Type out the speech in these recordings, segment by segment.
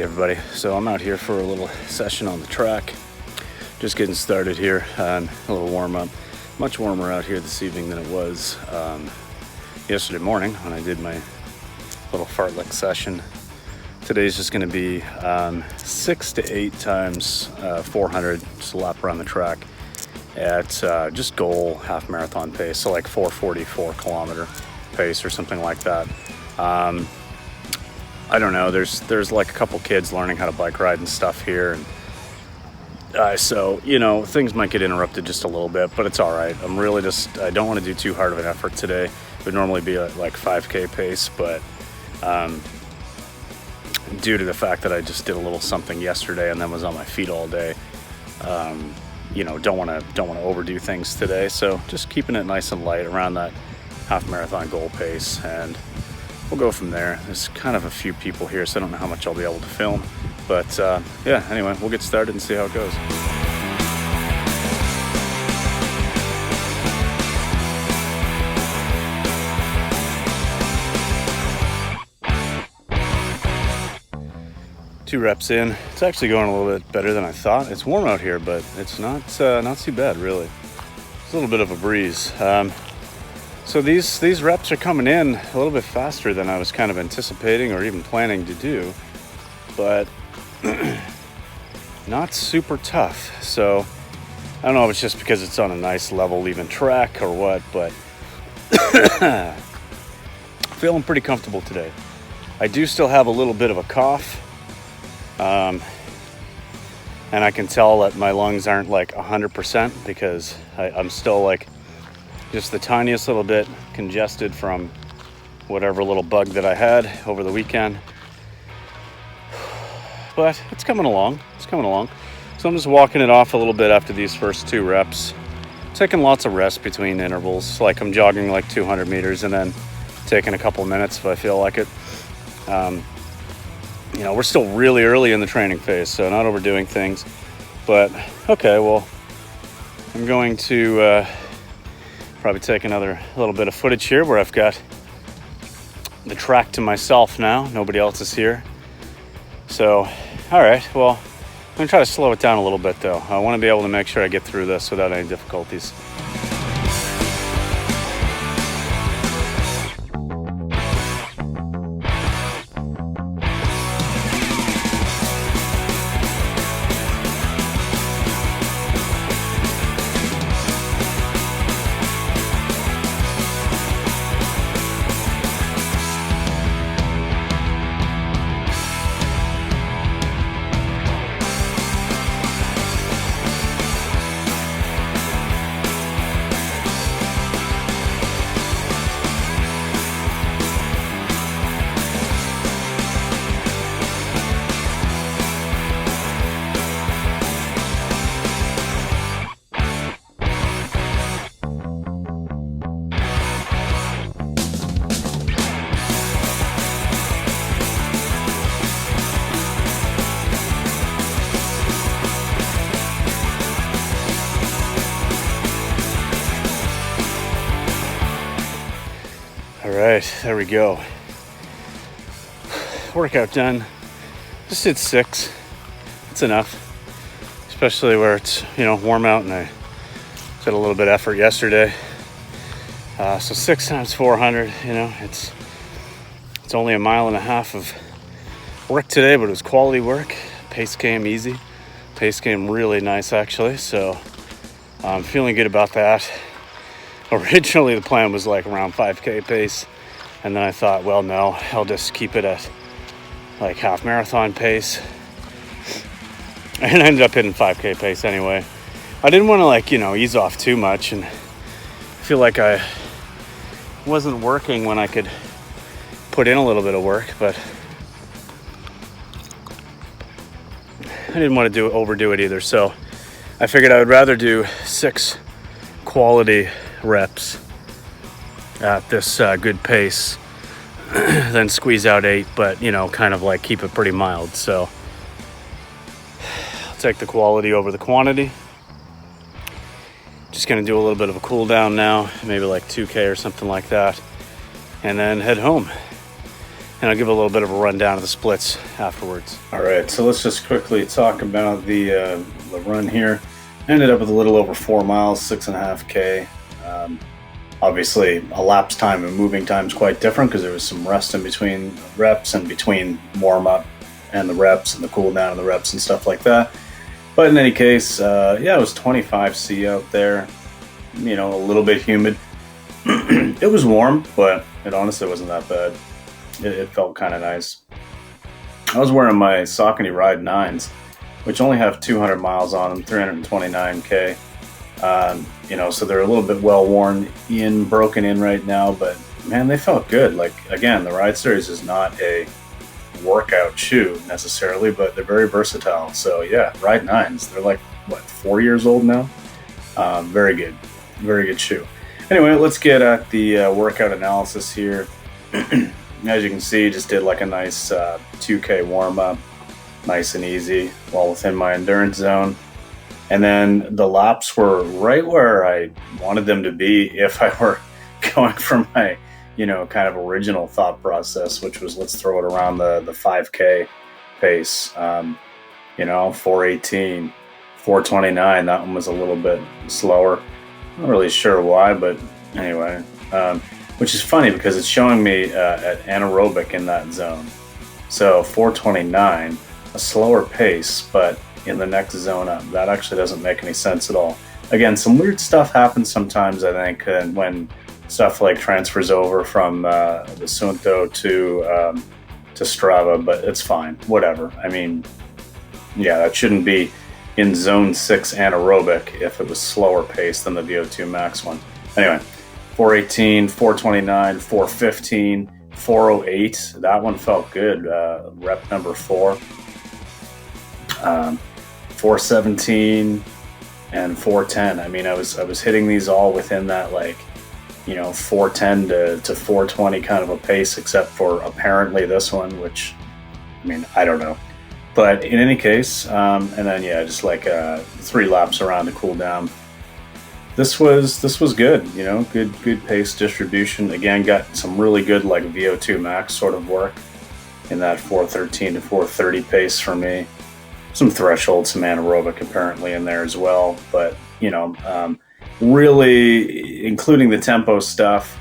everybody, so I'm out here for a little session on the track. Just getting started here, a little warm up. Much warmer out here this evening than it was yesterday morning when I did my little fartlek session. Today's just going to be 6 to 8 times 400, just a lap around the track at just goal half marathon pace, so like 4:44 kilometer pace or something like that. I don't know, there's like a couple kids learning how to bike ride and stuff here, and so, you know, things might get interrupted just a little bit, but it's all right. I don't want to do too hard of an effort today. It would normally be like 5K pace, but due to the fact that I just did a little something yesterday and then was on my feet all day, don't want to overdo things today. So just keeping it nice and light around that half marathon goal pace, and we'll go from there. There's kind of a few people here, so I don't know how much I'll be able to film. But anyway, we'll get started and see how it goes. Two reps in. It's actually going a little bit better than I thought. It's warm out here, but it's not too bad, really. It's a little bit of a breeze. So these reps are coming in a little bit faster than I was kind of anticipating or even planning to do, but not super tough. So I don't know if it's just because it's on a nice level even track or what, but feeling pretty comfortable today. I do still have a little bit of a cough, and I can tell that my lungs aren't like 100% because I'm still like just the tiniest little bit congested from whatever little bug that I had over the weekend. But it's coming along. So I'm just walking it off a little bit after these first 2 reps. Taking lots of rest between intervals. Like I'm jogging like 200 meters and then taking a couple minutes if I feel like it. We're still really early in the training phase, so not overdoing things. But okay, well, I'm going to probably take another little bit of footage here where I've got the track to myself now. Nobody else is here. So, all right, well, I'm gonna try to slow it down a little bit though. I want to be able to make sure I get through this without any difficulties. All right, there we go. Workout done. Just did 6. It's enough, especially where it's warm out, and I did a little bit of effort yesterday. So 6 times 400. It's only a mile and a half of work today, but it was quality work. Pace came easy. Pace came really nice actually. So I'm feeling good about that. Originally, the plan was like around 5K pace, and then I thought, well, no, I'll just keep it at like half marathon pace, and I ended up hitting 5K pace anyway. I didn't want to ease off too much and feel like I wasn't working when I could put in a little bit of work, but I didn't want to overdo it either. So I figured I would rather do 6 quality reps at this good pace than squeeze out 8, but kind of like keep it pretty mild. So I'll take the quality over the quantity. Just gonna do a little bit of a cool down now, maybe like 2K or something like that, and then head home. and I'll give a little bit of a rundown of the splits afterwards. All right, so let's just quickly talk about the run here. Ended up with a little over 4 miles, 6.5K. Obviously, elapsed time and moving time is quite different because there was some rest in between reps and between warm-up and the reps and the cool down and the reps and stuff like that. But in any case, yeah, it was 25°C out there, you know, a little bit humid. It was warm, but it honestly wasn't that bad. It felt kind of nice. I was wearing my Saucony Ride 9s, which only have 200 miles on them, 329K. You know, so they're a little bit well worn in, broken in right now, but man, they felt good. Like, again, the Ride Series is not a workout shoe necessarily, but they're very versatile. So yeah, Ride 9s, they're like, what, 4 years old now? Very good shoe. Anyway, let's get at the workout analysis here. As you can see, just did like a nice 2K warm-up, nice and easy, well within my endurance zone. And then the laps were right where I wanted them to be if I were going from my, you know, kind of original thought process, which was let's throw it around the 5K pace. You know, 4:18, 4:29, that one was a little bit slower. Not really sure why, but anyway, which is funny because it's showing me at anaerobic in that zone. So 4:29, a slower pace, but in the next zone up. That actually doesn't make any sense at all. Again, some weird stuff happens sometimes, I think, when stuff like transfers over from the Sunto to Strava, but it's fine, whatever. I mean, yeah, that shouldn't be in zone 6 anaerobic if it was slower pace than the VO2 max one. Anyway, 4:18, 4:29, 4:15, 4:08. That one felt good. Rep number 4. 4:17 and 4:10. I mean, I was hitting these all within that, like, you know, 4:10 to 4:20 kind of a pace, except for apparently this one, which, I mean, I don't know. But in any case, and then yeah, just like 3 laps around to cool down. This was good, you know, good pace distribution. Again, got some really good like VO2 max sort of work in that 4:13 to 4:30 pace for me. Some threshold, some anaerobic apparently in there as well, but you know, really including the tempo stuff,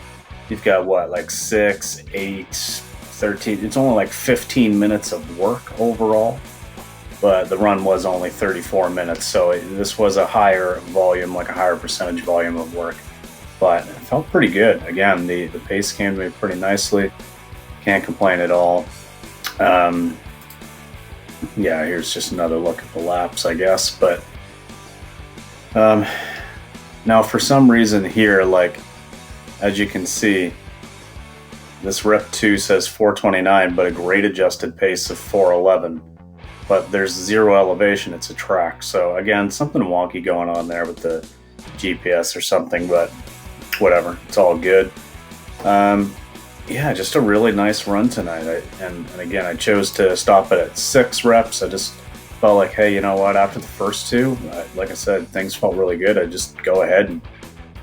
you've got what, like 6, 8, 13, it's only like 15 minutes of work overall, but the run was only 34 minutes, so this was a higher volume, like a higher percentage volume of work, but it felt pretty good. Again, the pace came to me pretty nicely, can't complain at all. Yeah, here's just another look at the laps, I guess. But now for some reason here, like, as you can see, this rep 2 says 4:29, but a grade adjusted pace of 4:11. But there's 0 elevation, it's a track. So again, something wonky going on there with the GPS or something, but whatever, it's all good. Yeah, just a really nice run tonight. And again, I chose to stop it at 6 reps. I just felt like, hey, you know what? After the first 2, like I said, things felt really good. I just go ahead and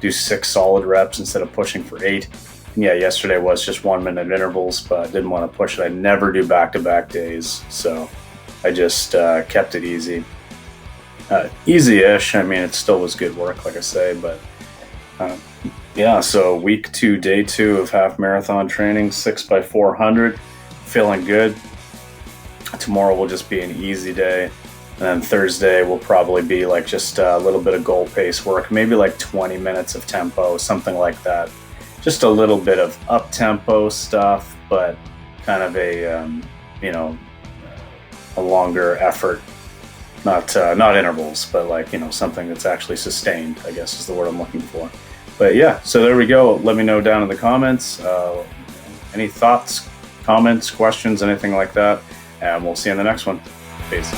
do 6 solid reps instead of pushing for 8. And yeah, yesterday was just 1-minute intervals, but I didn't want to push it. I never do back-to-back days, so I just kept it easy. Easy-ish. I mean, it still was good work, like I say, but yeah, so week 2, day 2 of half marathon training, 6x400, feeling good. Tomorrow will just be an easy day, and then Thursday will probably be like just a little bit of goal pace work, maybe like 20 minutes of tempo, something like that. Just a little bit of up-tempo stuff, but kind of a you know, a longer effort. Not intervals, but like, you know, something that's actually sustained, I guess is the word I'm looking for. But yeah, so there we go. Let me know down in the comments. Any thoughts, comments, questions, anything like that. And we'll see you in the next one. Peace.